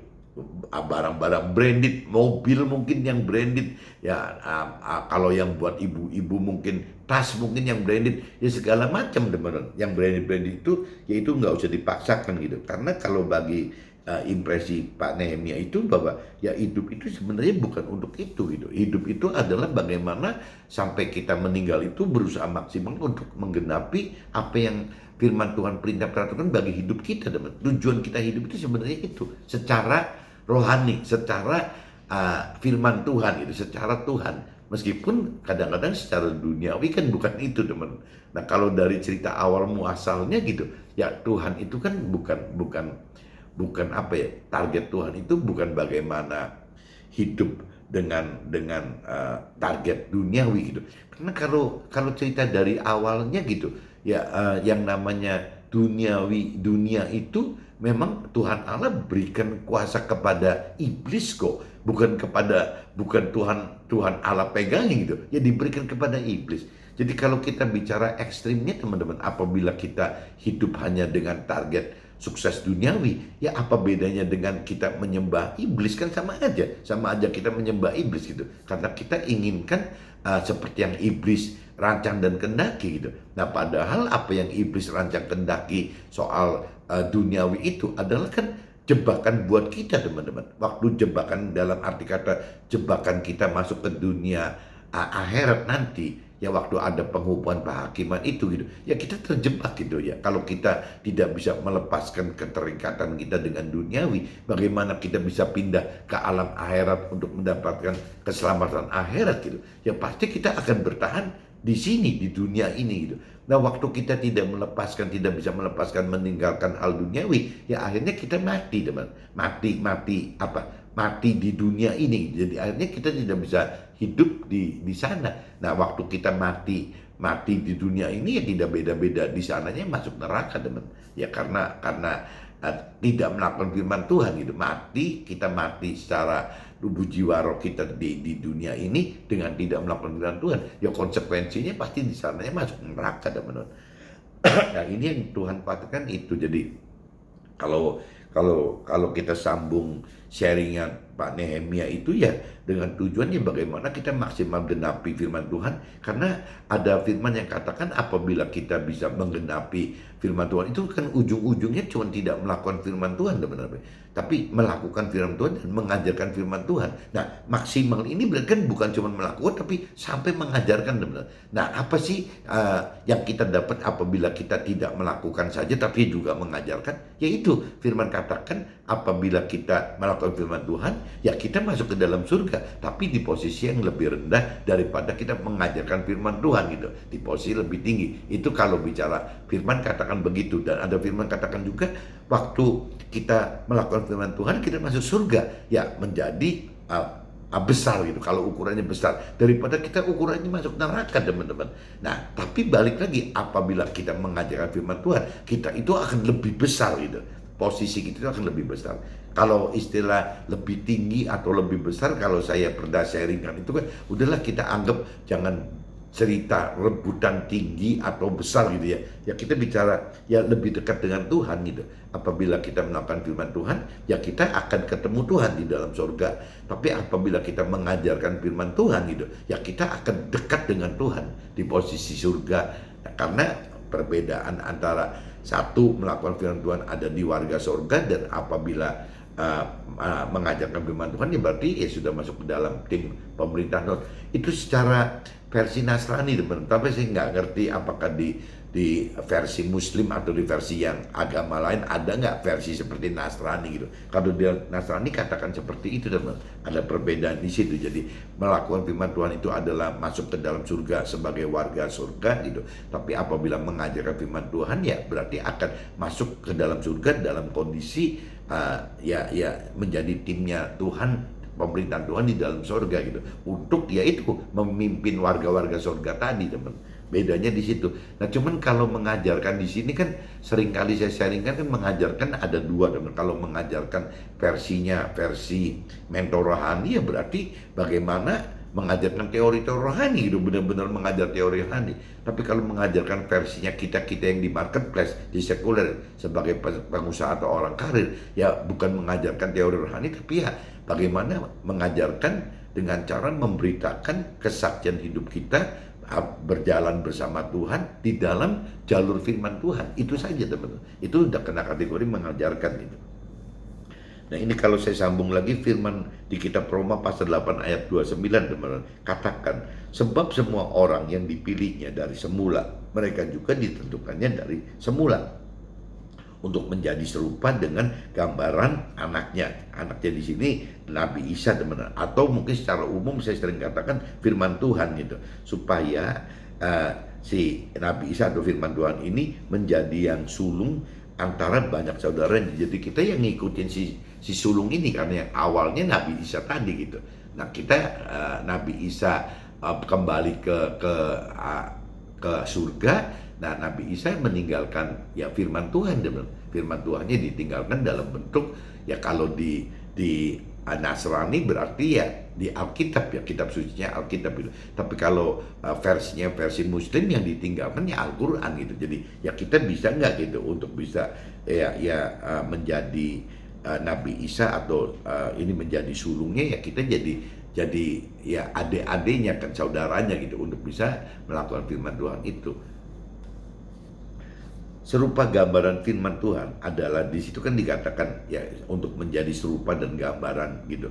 barang-barang branded, mobil mungkin yang branded ya, kalau yang buat ibu-ibu mungkin tas mungkin yang branded, ya segala macam, teman-teman. Yang branded itu yaitu nggak usah dipaksakan gitu, karena kalau bagi impresi Pak Nehemia itu bahwa ya hidup itu sebenarnya bukan untuk itu gitu. Hidup itu adalah bagaimana sampai kita meninggal itu berusaha maksimal untuk menggenapi apa yang firman Tuhan perintah peraturan bagi hidup kita, teman. Tujuan kita hidup itu sebenarnya itu secara rohani, secara firman Tuhan itu, secara Tuhan. Meskipun kadang-kadang secara duniawi kan bukan itu, teman. Nah, kalau dari cerita awal muasalnya gitu, ya Tuhan itu kan bukan apa ya, target Tuhan itu bukan bagaimana hidup dengan target duniawi gitu. Karena kalau cerita dari awalnya gitu, ya yang namanya dunia itu memang Tuhan Allah berikan kuasa kepada iblis kok, bukan Tuhan Allah pegangin gitu, ya diberikan kepada iblis. Jadi kalau kita bicara ekstrimnya, teman-teman, apabila kita hidup hanya dengan target sukses duniawi, ya apa bedanya dengan kita menyembah iblis? Kan sama aja kita menyembah iblis gitu, karena kita inginkan seperti yang iblis rancang dan kendaki gitu. Nah, padahal apa yang iblis rancang kendaki soal duniawi itu adalah kan jebakan buat kita, teman-teman. Waktu jebakan dalam arti kata jebakan kita masuk ke dunia akhirat nanti, ya waktu ada penghukuman penghakiman itu gitu, ya kita terjebak gitu ya. Kalau kita tidak bisa melepaskan keterikatan kita dengan duniawi, bagaimana kita bisa pindah ke alam akhirat untuk mendapatkan keselamatan akhirat gitu? Ya pasti kita akan bertahan di sini, di dunia ini gitu. Nah, waktu kita tidak bisa melepaskan, meninggalkan hal duniawi, ya akhirnya kita mati, teman. Mati di dunia ini. Jadi akhirnya kita tidak bisa hidup di sana. Nah, waktu kita mati di dunia ini, ya tidak beda-beda di sananya masuk neraka, teman. Ya karena tidak melakukan firman Tuhan gitu. Kita mati secara tubuh jiwa roh kita di dunia ini dengan tidak melakukan firman Tuhan, ya konsekuensinya pasti di sananya masuk neraka, teman-teman. Nah, ini yang Tuhan katakan itu. Jadi kalau kita sambung sharingnya Pak Nehemia itu ya dengan tujuannya bagaimana kita maksimal genapi firman Tuhan, karena ada firman yang katakan apabila kita bisa menggenapi firman Tuhan itu kan ujung-ujungnya cuma tidak melakukan firman Tuhan teman-teman, tapi melakukan firman Tuhan dan mengajarkan firman Tuhan. Nah, maksimal ini berarti kan bukan cuma melakukan tapi sampai mengajarkan teman-teman. Nah, apa sih yang kita dapat apabila kita tidak melakukan saja tapi juga mengajarkan? Yaitu firman katakan apabila kita melakukan firman Tuhan, ya kita masuk ke dalam surga, tapi di posisi yang lebih rendah daripada kita mengajarkan firman Tuhan gitu, di posisi lebih tinggi. Itu kalau bicara firman katakan begitu. Dan ada firman katakan juga waktu kita melakukan firman Tuhan kita masuk surga, ya menjadi besar gitu, kalau ukurannya besar daripada kita ukurannya masuk neraka teman-teman. Nah, tapi balik lagi apabila kita mengajarkan firman Tuhan, kita itu akan lebih besar gitu, posisi kita itu akan lebih besar. Kalau istilah lebih tinggi atau lebih besar, kalau saya pernah sharingkan itu kan udahlah kita anggap jangan cerita rebutan tinggi atau besar gitu ya. Ya kita bicara ya lebih dekat dengan Tuhan gitu. Apabila kita melakukan firman Tuhan, ya kita akan ketemu Tuhan di dalam surga. Tapi apabila kita mengajarkan firman Tuhan gitu, ya kita akan dekat dengan Tuhan di posisi surga. Nah, karena perbedaan antara satu melakukan firman Tuhan ada di warga surga, dan apabila mengajarkan firman Tuhan ya berarti ya sudah masuk ke dalam tim pemerintahan Tuhan. Itu secara versi Nasrani teman-teman. Tapi saya nggak ngerti apakah di versi Muslim atau di versi yang agama lain ada nggak versi seperti Nasrani gitu. Kalau dia Nasrani katakan seperti itu teman, ada perbedaan di situ. Jadi melakukan firman Tuhan itu adalah masuk ke dalam surga sebagai warga surga gitu. Tapi apabila mengajarkan firman Tuhan ya berarti akan masuk ke dalam surga dalam kondisi ya menjadi timnya Tuhan, pemerintahan Tuhan di dalam surga gitu, untuk dia itu memimpin warga-warga surga tadi teman. Bedanya di situ. Nah, cuman kalau mengajarkan di sini kan sering kali saya sharingkan kan mengajarkan ada dua teman. Kalau mengajarkan versinya versi mentor rohani ya berarti bagaimana mengajarkan teori-teori rohani gitu, benar-benar mengajar teori rohani. Tapi kalau mengajarkan versinya kita-kita yang di marketplace, di sekuler sebagai pengusaha atau orang karir, ya bukan mengajarkan teori rohani tapi ya bagaimana mengajarkan dengan cara memberitakan kesaksian hidup kita berjalan bersama Tuhan di dalam jalur firman Tuhan. Itu saja teman-teman. Itu udah kena kategori mengajarkan itu. Nah, ini kalau saya sambung lagi firman di kitab Roma pasal 8 ayat 29 teman-teman, katakan sebab semua orang yang dipilihnya dari semula, mereka juga ditentukannya dari semula untuk menjadi serupa dengan gambaran anaknya. Anaknya di sini Nabi Isa teman-teman, atau mungkin secara umum saya sering katakan firman Tuhan gitu, supaya si Nabi Isa atau firman Tuhan ini menjadi yang sulung antara banyak saudaranya. Jadi kita yang ngikutin si sulung ini karena yang awalnya Nabi Isa tadi gitu. Nah, kita Nabi Isa kembali ke surga. Nah, Nabi Isa meninggalkan ya firman Tuhan, firman Tuhannya ditinggalkan dalam bentuk ya kalau di Nasrani berarti ya di Alkitab, ya kitab sucinya Alkitab itu. Tapi kalau versinya versi Muslim yang ditinggalkan ya Al-Quran gitu. Jadi ya kita bisa nggak gitu untuk bisa menjadi Nabi Isa atau ini menjadi sulungnya, ya kita jadi ya adik-adiknya kan, saudaranya gitu, untuk bisa melakukan firman Tuhan itu. Serupa gambaran firman Tuhan adalah di situ kan dikatakan ya untuk menjadi serupa dan gambaran gitu,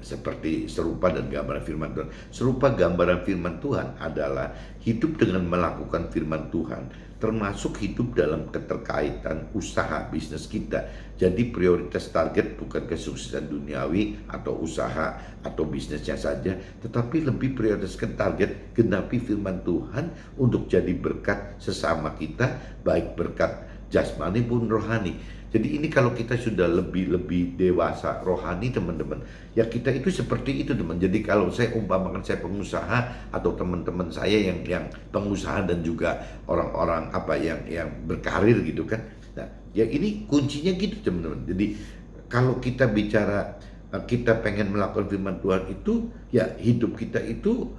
seperti serupa dan gambaran firman Tuhan. Serupa gambaran firman Tuhan adalah hidup dengan melakukan firman Tuhan, termasuk hidup dalam keterkaitan usaha bisnis kita. Jadi prioritas target bukan kesuksesan duniawi atau usaha atau bisnisnya saja, tetapi lebih prioritaskan target genapi firman Tuhan untuk jadi berkat sesama kita, baik berkat jasmani pun rohani. Jadi ini kalau kita sudah lebih dewasa rohani teman-teman, ya kita itu seperti itu teman. Jadi kalau saya umpamakan saya pengusaha atau teman-teman saya yang pengusaha dan juga orang-orang yang berkarir gitu kan. Nah, ya ini kuncinya gitu teman-teman. Jadi kalau kita bicara kita pengen melakukan firman Tuhan itu, ya hidup kita itu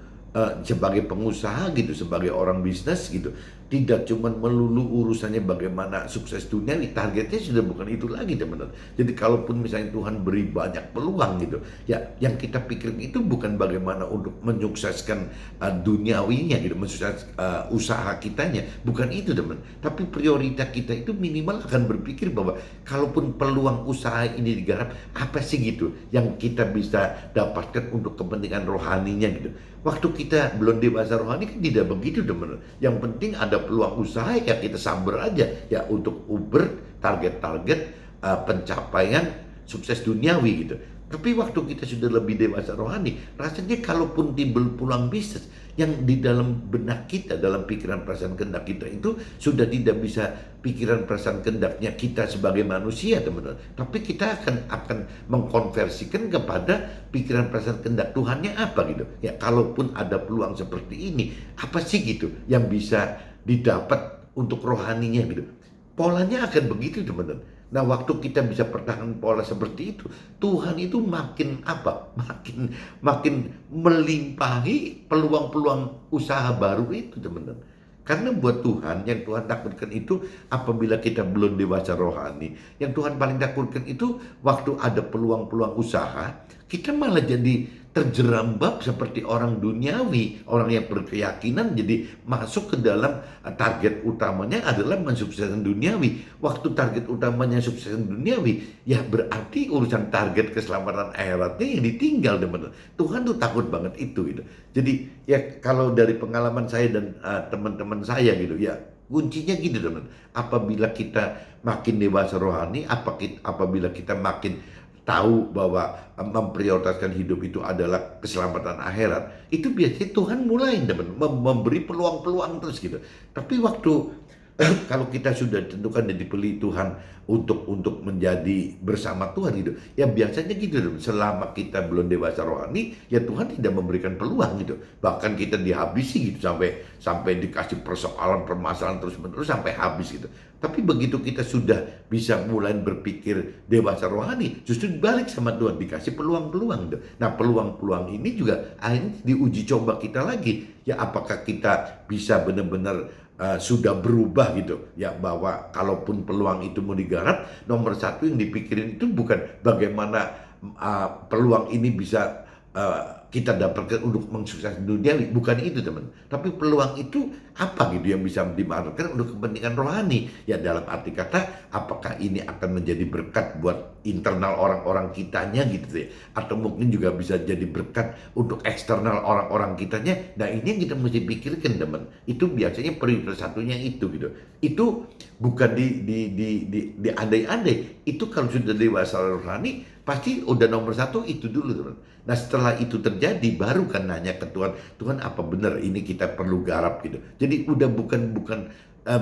sebagai pengusaha gitu, sebagai orang bisnis gitu, tidak cuma melulu urusannya bagaimana sukses duniawi, targetnya sudah bukan itu lagi teman-teman. Jadi kalaupun misalnya Tuhan beri banyak peluang gitu, ya yang kita pikirin itu bukan bagaimana untuk menyukseskan duniawinya gitu, mensukses usaha kitanya, bukan itu teman. Tapi prioritas kita itu minimal akan berpikir bahwa kalaupun peluang usaha ini digarap, apa sih gitu yang kita bisa dapatkan untuk kepentingan rohaninya gitu. Waktu kita belum dewasa rohani kan tidak begitu teman. Yang penting ada peluang usaha ya kita sabar aja ya untuk uber target-target pencapaian sukses duniawi gitu. Tapi waktu kita sudah lebih dewasa rohani, rasanya kalaupun timbul peluang bisnis yang di dalam benak kita, dalam pikiran perasaan kehendak kita itu sudah tidak bisa pikiran perasaan kehendaknya kita sebagai manusia teman-teman. Tapi kita akan mengkonversikan kepada pikiran perasaan kehendak Tuhannya apa gitu. Ya kalaupun ada peluang seperti ini, apa sih gitu yang bisa didapat untuk rohaninya gitu. Polanya akan begitu teman-teman. Nah waktu kita bisa pertahankan pola seperti itu, Tuhan itu makin apa? Makin melimpahi peluang-peluang usaha baru itu teman-teman. Karena buat Tuhan, yang Tuhan takutkan itu apabila kita belum dewasa rohani. Yang Tuhan paling takutkan itu waktu ada peluang-peluang usaha, kita malah jadi terjerambab seperti orang duniawi, orang yang berkeyakinan jadi masuk ke dalam target utamanya adalah mensukseskan duniawi. Waktu target utamanya sukseskan duniawi, ya berarti urusan target keselamatan akhiratnya yang ditinggal teman-teman. Tuhan tuh takut banget itu gitu. Jadi ya kalau dari pengalaman saya dan teman-teman saya gitu ya, kuncinya gitu teman. Apabila kita makin dewasa rohani, apabila kita makin tahu bahwa memprioritaskan hidup itu adalah keselamatan akhirat, itu biasanya Tuhan mulai teman memberi peluang-peluang terus gitu. Tapi waktu kalau kita sudah tentukan dan dipilih Tuhan untuk menjadi bersama Tuhan gitu, ya biasanya gitu teman. Selama kita belum dewasa rohani, ya Tuhan tidak memberikan peluang gitu. Bahkan kita dihabisi gitu sampai dikasih persoalan permasalahan terus menerus sampai habis gitu. Tapi begitu kita sudah bisa mulai berpikir dewasa rohani, justru balik sama Tuhan dikasih peluang-peluang gitu. Nah peluang-peluang ini juga akhirnya diuji coba kita lagi. Ya apakah kita bisa benar-benar sudah berubah gitu ya, bahwa kalaupun peluang itu mau digarap, nomor satu yang dipikirin itu bukan bagaimana peluang ini bisa kita dapatkan untuk mensukseskan duniawi, bukan itu teman. Tapi peluang itu apa gitu yang bisa dimanfaatkan untuk kepentingan rohani. Ya dalam arti kata, apakah ini akan menjadi berkat buat internal orang-orang kitanya gitu ya, atau mungkin juga bisa jadi berkat untuk eksternal orang-orang kitanya. Nah ini yang kita mesti pikirkan teman. Itu biasanya prioritas satunya itu gitu. Itu bukan di andai-andai. Itu kalau sudah dewasa rohani pasti udah nomor satu itu dulu teman. Nah setelah itu terjadi baru kan nanya ke Tuhan, Tuhan apa benar ini kita perlu garap gitu. Jadi udah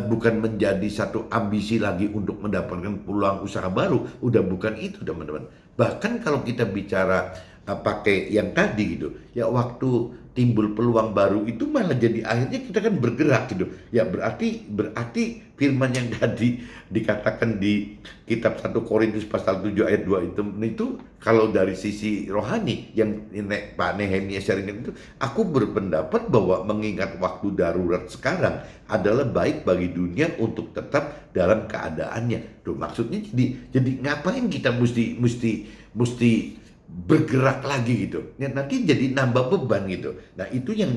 bukan menjadi satu ambisi lagi untuk mendapatkan peluang usaha baru, udah bukan itu teman-teman. Bahkan kalau kita bicara pakai yang tadi gitu, ya waktu timbul peluang baru itu malah jadi akhirnya kita kan bergerak gitu. Ya berarti firman yang tadi dikatakan di kitab 1 Korintus pasal 7 ayat 2 itu kalau dari sisi rohani yang Pak Nehemia sharingkan itu, aku berpendapat bahwa mengingat waktu darurat sekarang adalah baik bagi dunia untuk tetap dalam keadaannya. Tuh maksudnya jadi ngapain kita mesti bergerak lagi gitu. Ya, nanti jadi nambah beban gitu. Nah itu yang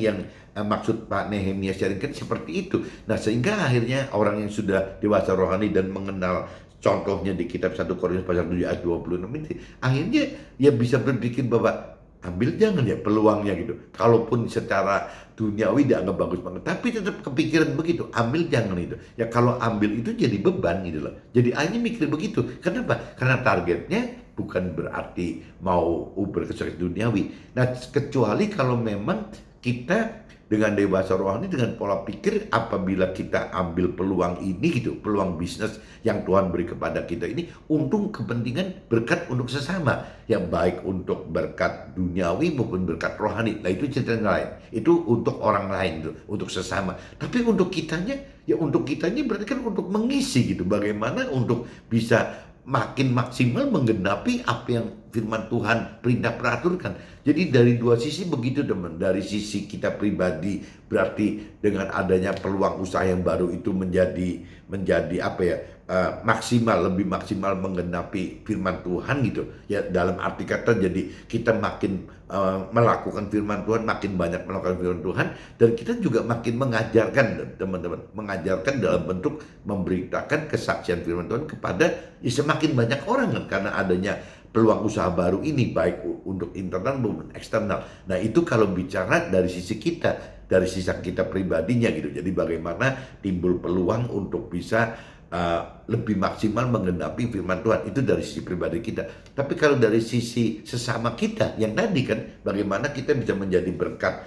maksud Pak Nehemia sharingkan seperti itu. Nah sehingga akhirnya orang yang sudah dewasa rohani dan mengenal contohnya di kitab 1 Korintus pasal 7 ayat 26 ini, akhirnya ya bisa berpikir bahwa ambil jangan ya peluangnya gitu. Kalaupun secara duniawi dianggap bagus banget, tapi tetap kepikiran begitu, ambil jangan itu. Ya kalau ambil itu jadi beban gitu loh. Jadi akhirnya mikir begitu. Kenapa? Karena targetnya bukan berarti mau berkesuksesan duniawi. Nah, kecuali kalau memang kita dengan dewasa rohani, dengan pola pikir apabila kita ambil peluang ini gitu, peluang bisnis yang Tuhan beri kepada kita ini untuk kepentingan berkat untuk sesama, yang baik untuk berkat duniawi maupun berkat rohani. Nah itu cerita lain, itu untuk orang lain tuh, untuk sesama. Tapi untuk kitanya, ya untuk kitanya berarti kan untuk mengisi gitu, bagaimana untuk bisa makin maksimal menggenapi apa yang firman Tuhan perintah peraturkan. Jadi dari dua sisi begitu teman. Dari sisi kita pribadi berarti dengan adanya peluang usaha yang baru itu menjadi apa ya, maksimal, lebih maksimal menggenapi firman Tuhan gitu ya, dalam arti kata jadi kita makin melakukan firman Tuhan, makin banyak melakukan firman Tuhan, dan kita juga makin mengajarkan teman-teman, mengajarkan dalam bentuk memberitakan kesaksian firman Tuhan kepada ya, semakin banyak orang kan, karena adanya peluang usaha baru ini baik untuk internal maupun eksternal. Nah itu kalau bicara dari sisi kita, dari sisi kita pribadinya gitu. Jadi bagaimana timbul peluang untuk bisa lebih maksimal menggenapi firman Tuhan, itu dari sisi pribadi kita. Tapi kalau dari sisi sesama kita yang tadi kan, bagaimana kita bisa menjadi berkat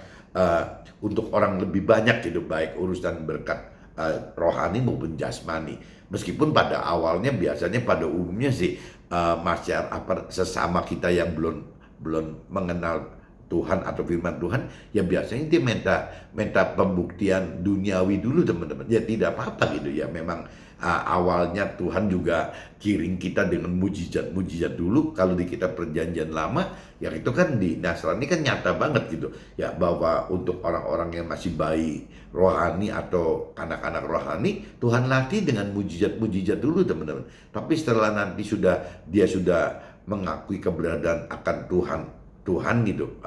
untuk orang lebih banyak gitu, baik urusan berkat rohani maupun jasmani. Meskipun pada awalnya biasanya pada umumnya sih masyarakat sesama kita yang belum mengenal Tuhan atau firman Tuhan, ya biasanya dia minta pembuktian duniawi dulu teman-teman. Ya tidak apa-apa gitu ya. Memang awalnya Tuhan juga kirim kita dengan mujizat-mujizat dulu. Kalau di kitab perjanjian lama, yang itu kan di Nasrani kan nyata banget gitu. Ya bahwa untuk orang-orang yang masih bayi rohani atau anak-anak rohani, Tuhan latih dengan mujizat-mujizat dulu teman-teman. Tapi setelah nanti dia sudah mengakui keberadaan akan Tuhan gitu,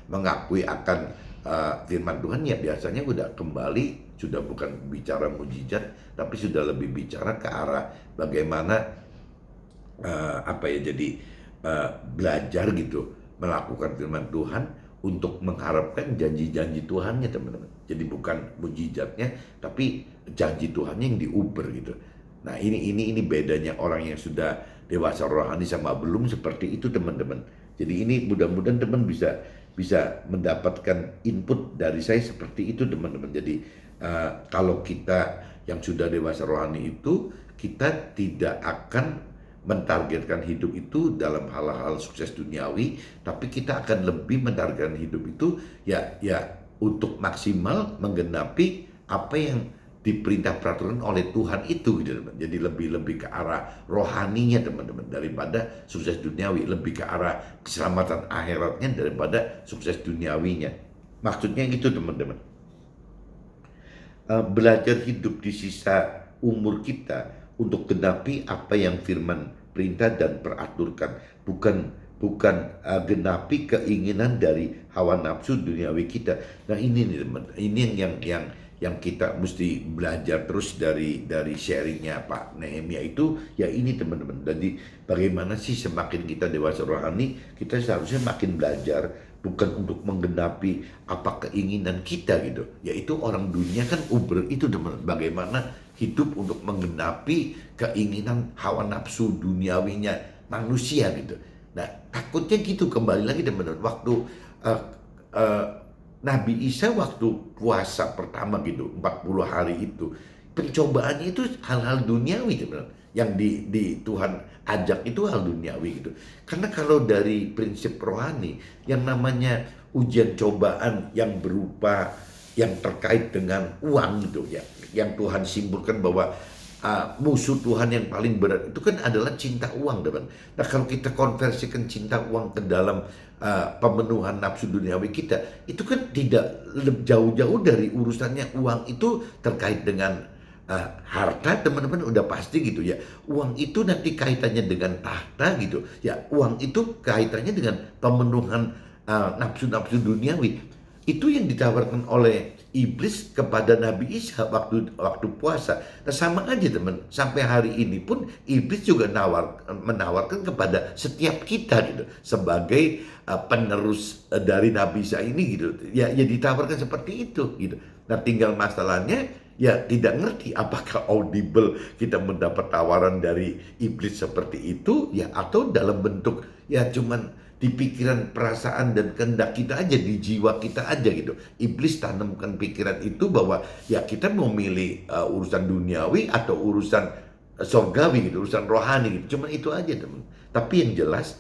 mengakui akan firman Tuhan, ya biasanya udah kembali, sudah bukan bicara mujizat, tapi sudah lebih bicara ke arah bagaimana apa ya, jadi belajar gitu melakukan firman Tuhan untuk mengharapkan janji-janji Tuhannya teman-teman. Jadi bukan mujizatnya, tapi janji Tuhannya yang diuber gitu. Nah ini bedanya orang yang sudah dewasa rohani sama belum seperti itu teman-teman. Jadi ini mudah-mudahan teman bisa mendapatkan input dari saya seperti itu teman-teman. Jadi kalau kita yang sudah dewasa rohani itu, kita tidak akan mentargetkan hidup itu dalam hal-hal sukses duniawi, tapi kita akan lebih mentargetkan hidup itu ya untuk maksimal menggenapi apa yang diperintah peraturan oleh Tuhan itu gitu teman. Jadi lebih ke arah rohaninya teman-teman, daripada sukses duniawi, lebih ke arah keselamatan akhiratnya daripada sukses duniawinya. Maksudnya gitu teman-teman. Belajar hidup di sisa umur kita untuk genapi apa yang firman perintah dan peraturkan, bukan genapi keinginan dari hawa nafsu duniawi kita. Nah ini nih teman, ini yang kita mesti belajar terus dari sharingnya Pak Nehemia itu ya ini teman-teman. Jadi bagaimana sih semakin kita dewasa rohani, kita seharusnya makin belajar bukan untuk menggenapi apa keinginan kita gitu. Yaitu orang dunia kan uber itu teman-teman. Bagaimana hidup untuk menggenapi keinginan hawa nafsu duniawinya manusia gitu. Nah takutnya gitu, kembali lagi teman-teman, waktu Nabi Isa waktu puasa pertama gitu 40 hari itu, pencobaannya itu hal-hal duniawi teman-teman. Yang di Tuhan ajak itu hal duniawi gitu. Karena kalau dari prinsip rohani, yang namanya ujian cobaan yang berupa yang terkait dengan uang gitu ya, yang Tuhan simpulkan bahwa musuh Tuhan yang paling berat itu kan adalah cinta uang teman. Nah kalau kita konversikan cinta uang ke dalam pemenuhan nafsu duniawi kita, itu kan tidak jauh-jauh dari urusannya. Uang itu terkait dengan harta teman-teman, udah pasti gitu ya. Uang itu nanti kaitannya dengan tahta gitu ya. Uang itu kaitannya dengan pemenuhan nafsu-nafsu duniawi. Itu yang ditawarkan oleh iblis kepada Nabi Isa waktu puasa. Nah, sama aja teman, sampai hari ini pun iblis juga menawarkan kepada setiap kita gitu sebagai penerus dari Nabi Isa ini gitu. Ya ditawarkan seperti itu gitu. Nah tinggal masalahnya ya tidak ngerti apakah audible kita mendapat tawaran dari iblis seperti itu ya, atau dalam bentuk ya cuman di pikiran, perasaan, dan kehendak kita aja, di jiwa kita aja gitu. Iblis tanamkan pikiran itu bahwa ya kita mau milih urusan duniawi atau urusan surgawi gitu, urusan rohani gitu. Cuma itu aja teman. Tapi yang jelas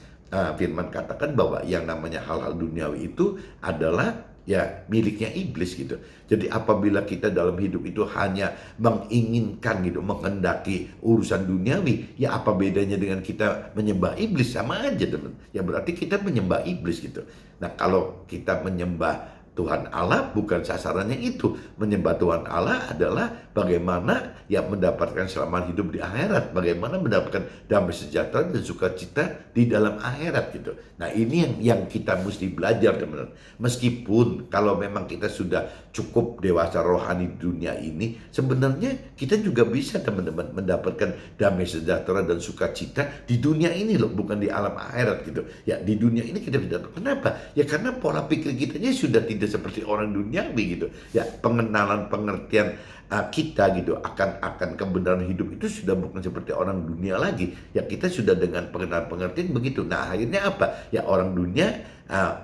firman katakan bahwa yang namanya hal-hal duniawi itu adalah ya miliknya iblis gitu. Jadi apabila kita dalam hidup itu hanya menginginkan gitu, menghendaki urusan duniawi, ya apa bedanya dengan kita menyembah iblis? Sama aja teman. Ya berarti kita menyembah iblis gitu. Nah kalau kita menyembah Tuhan Allah, bukan sasarannya itu. Menyembah Tuhan Allah adalah bagaimana ya mendapatkan selamat hidup di akhirat, bagaimana mendapatkan damai sejahtera dan sukacita di dalam akhirat gitu. Nah ini yang kita mesti belajar teman-teman. Meskipun kalau memang kita sudah cukup dewasa rohani di dunia ini, sebenarnya kita juga bisa teman-teman mendapatkan damai sejahtera dan sukacita di dunia ini loh, bukan di alam akhirat gitu. Ya di dunia ini kita bisa. Kenapa? Ya karena pola pikir kita sudah tidak seperti orang duniawi gitu. Ya pengenalan pengertian kita gitu akan kebenaran hidup itu sudah bukan seperti orang dunia lagi. Ya kita sudah dengan pengenalan pengertian begitu. Nah akhirnya apa? Ya orang dunia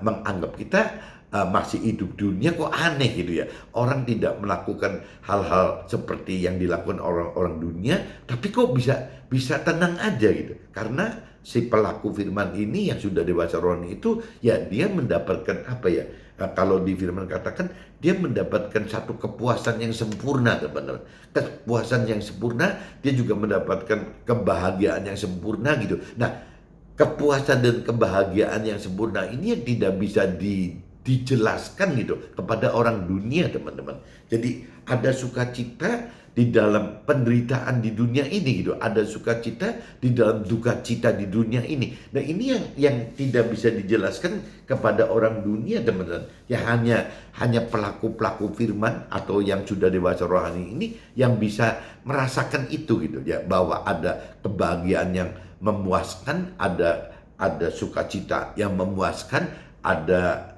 menganggap kita masih hidup dunia kok aneh gitu ya. Orang tidak melakukan hal-hal seperti yang dilakukan orang-orang dunia, tapi kok bisa tenang aja gitu. Karena si pelaku firman ini yang sudah dewasa rohani itu ya dia mendapatkan apa ya? Kalau di firman katakan dia mendapatkan satu kepuasan yang sempurna teman-teman. Kepuasan yang sempurna, dia juga mendapatkan kebahagiaan yang sempurna gitu. Nah, kepuasan dan kebahagiaan yang sempurna ini yang tidak bisa dijelaskan gitu kepada orang dunia teman-teman. Jadi ada sukacita di dalam penderitaan di dunia ini gitu, ada sukacita di dalam duka cita di dunia ini. Nah ini yang tidak bisa dijelaskan kepada orang dunia teman-teman. Ya hanya pelaku-pelaku firman atau yang sudah dewasa rohani ini yang bisa merasakan itu gitu ya, bahwa ada kebahagiaan yang memuaskan, ada sukacita yang memuaskan, ada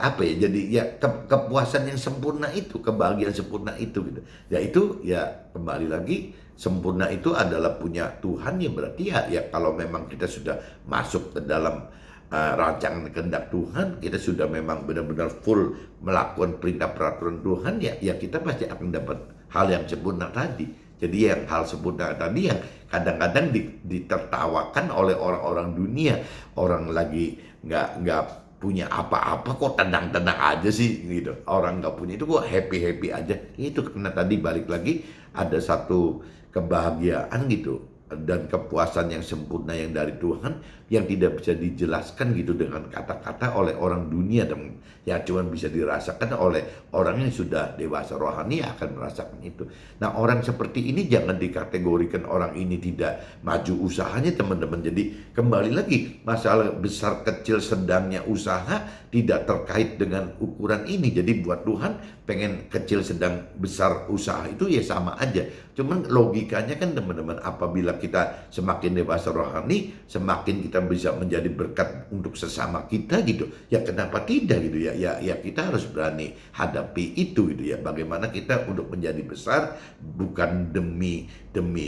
apa ya, jadi ya kepuasan yang sempurna itu, kebahagiaan sempurna itu gitu. Ya itu ya kembali lagi, sempurna itu adalah punya Tuhan ya, berarti ya kalau memang kita sudah masuk ke dalam rancangan kehendak Tuhan, kita sudah memang benar-benar full melakukan perintah peraturan Tuhan, ya kita pasti akan dapat hal yang sempurna tadi. Jadi yang hal sempurna tadi yang kadang-kadang ditertawakan oleh orang-orang dunia, orang lagi nggak punya apa-apa kok tenang-tenang aja sih gitu. Orang nggak punya itu kok happy-happy aja. Itu karena tadi balik lagi ada satu kebahagiaan gitu dan kepuasan yang sempurna yang dari Tuhan yang tidak bisa dijelaskan gitu dengan kata-kata oleh orang dunia, teman. Ya cuma bisa dirasakan oleh orang yang sudah dewasa rohani akan merasakan itu. Nah orang seperti ini jangan dikategorikan orang ini tidak maju usahanya teman-teman. Jadi kembali lagi masalah besar kecil sedangnya usaha tidak terkait dengan ukuran ini. Jadi buat Tuhan pengen kecil sedang besar usaha itu ya sama aja. Cuman logikanya kan teman-teman, apabila kita semakin dewasa rohani, semakin kita bisa menjadi berkat untuk sesama kita gitu. Ya kenapa tidak gitu ya? Ya kita harus berani hadapi itu gitu ya. Bagaimana kita untuk menjadi besar bukan demi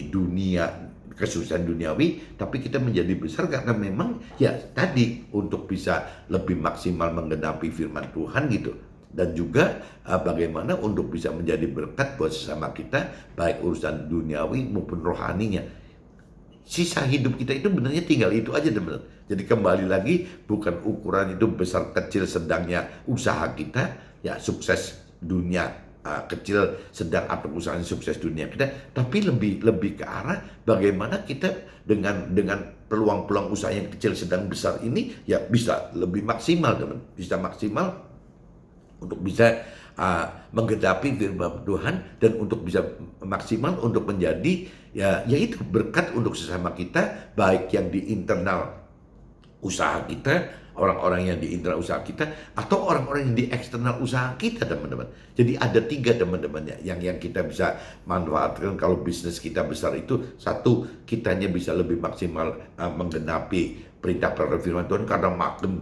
dunia, kesusahan duniawi, tapi kita menjadi besar karena memang ya tadi untuk bisa lebih maksimal menggenapi firman Tuhan gitu. Dan juga bagaimana untuk bisa menjadi berkat buat sesama kita, baik urusan duniawi maupun rohaninya. Sisa hidup kita itu benarnya tinggal itu aja teman-teman. Jadi kembali lagi, bukan ukuran itu besar kecil sedangnya usaha kita, ya sukses dunia kecil sedang atau usaha sukses dunia kita, tapi lebih ke arah bagaimana kita dengan peluang-peluang usaha yang kecil sedang besar ini ya bisa lebih maksimal teman, bisa maksimal untuk bisa menggenapi firman Tuhan dan untuk bisa maksimal untuk menjadi yaitu berkat untuk sesama kita, baik yang di internal usaha kita, orang-orang yang di internal usaha kita, atau orang-orang yang di eksternal usaha kita teman-teman. Jadi ada 3 teman-teman yang kita bisa manfaatkan kalau bisnis kita besar itu. Satu, kitanya bisa lebih maksimal menggenapi perintah peraturan firman Tuhan karena makin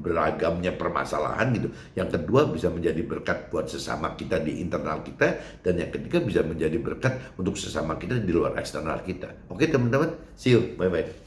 beragamnya permasalahan gitu. Yang kedua, bisa menjadi berkat buat sesama kita di internal kita, dan yang ketiga bisa menjadi berkat untuk sesama kita di luar eksternal kita. Oke teman-teman, see you, bye-bye.